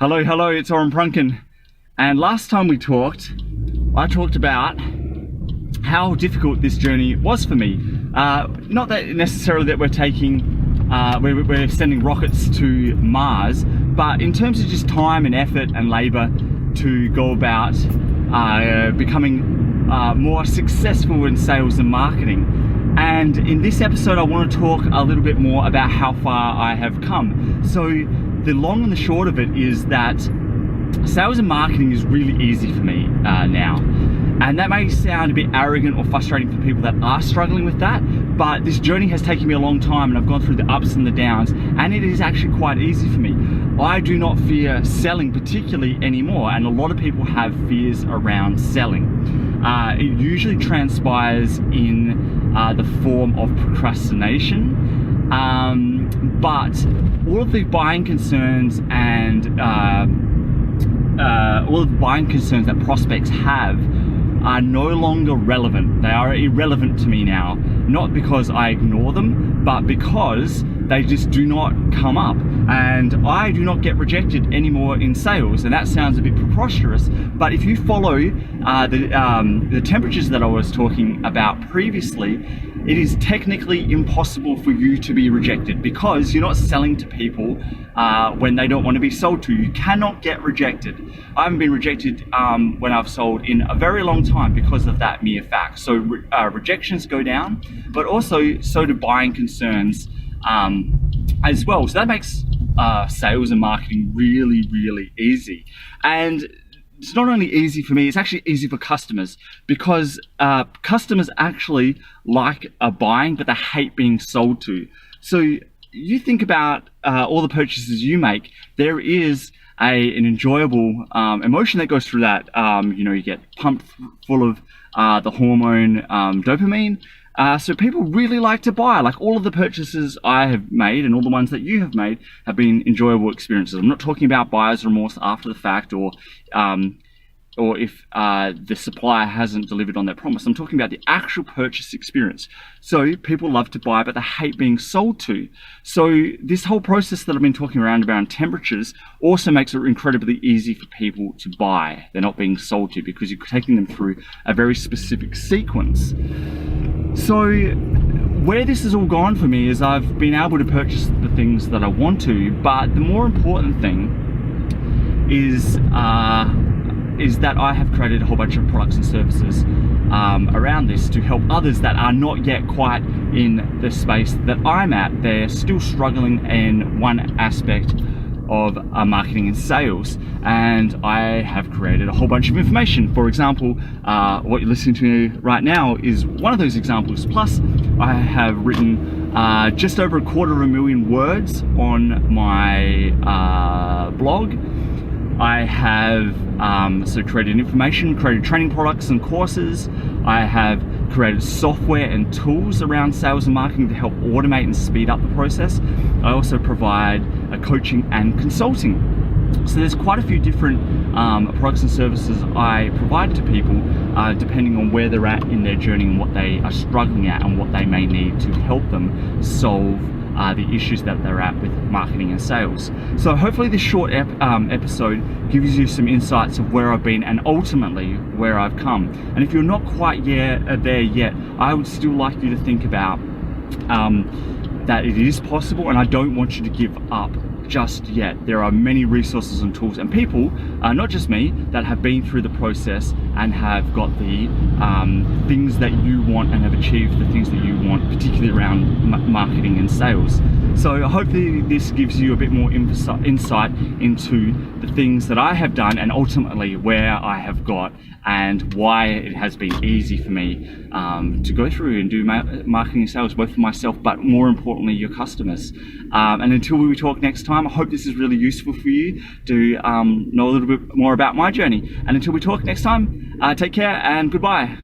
Hello, it's Oren Prunken. And last time we talked, I talked about how difficult this journey was for me. Not that necessarily that we're sending rockets to Mars, but in terms of just time and effort and labor to go about becoming more successful in sales and marketing. And in this episode, I want to talk a little bit more about how far I have come. So the long and the short of it is that sales and marketing is really easy for me now. And that may sound a bit arrogant or frustrating for people that are struggling with that, but this journey has taken me a long time and I've gone through the ups and the downs, and it is actually quite easy for me. I do not fear selling particularly anymore, and a lot of people have fears around selling. It usually transpires in the form of procrastination, but all of the buying concerns and all of the buying concerns that prospects have are no longer relevant. They are irrelevant to me now, not because I ignore them, but because they just do not come up, and I do not get rejected anymore in sales. And that sounds a bit preposterous, but if you follow the temperatures that I was talking about previously, it is technically impossible for you to be rejected because you're not selling to people when they don't want to be sold to. You cannot get rejected. I haven't been rejected when I've sold in a very long time because of that mere fact. So rejections go down, but also so do buying concerns as well. So that makes sales and marketing really, really easy. And it's not only easy for me, it's actually easy for customers, because customers actually like buying, but they hate being sold to. So you think about all the purchases you make, there is an enjoyable emotion that goes through that. You get pumped full of the hormone dopamine. So people really like to buy. Like, all of the purchases I have made and all the ones that you have made have been enjoyable experiences. I'm not talking about buyer's remorse after the fact, or if the supplier hasn't delivered on their promise. I'm talking about the actual purchase experience. So people love to buy, but they hate being sold to. So this whole process that I've been talking around temperatures also makes it incredibly easy for people to buy. They're not being sold to because you're taking them through a very specific sequence. So where this has all gone for me is I've been able to purchase the things that I want to, but the more important thing is that I have created a whole bunch of products and services around this to help others that are not yet quite in the space that I'm at. They're still struggling in one aspect of marketing and sales, and I have created a whole bunch of information. For example, what you're listening to right now is one of those examples. Plus, I have written just over 250,000 words on my blog. I have created information, created training products and courses. I have created software and tools around sales and marketing to help automate and speed up the process. I also provide coaching and consulting. So there's quite a few different products and services I provide to people depending on where they're at in their journey and what they are struggling at and what they may need to help them solve the issues that they're at with marketing and sales. So hopefully this short episode gives you some insights of where I've been and ultimately where I've come. And if you're not quite there yet, I would still like you to think about that it is possible, and I don't want you to give up just yet. There are many resources and tools and people, not just me, that have been through the process and have got the things that you want and have achieved the things that you want, particularly around marketing and sales. So hopefully this gives you a bit more insight into the things that I have done and ultimately where I have got and why it has been easy for me to go through and do marketing and sales, both for myself but more importantly your customers. And until we talk next time, I hope this is really useful for you to know a little bit more about my journey. And until we talk next time, take care and goodbye.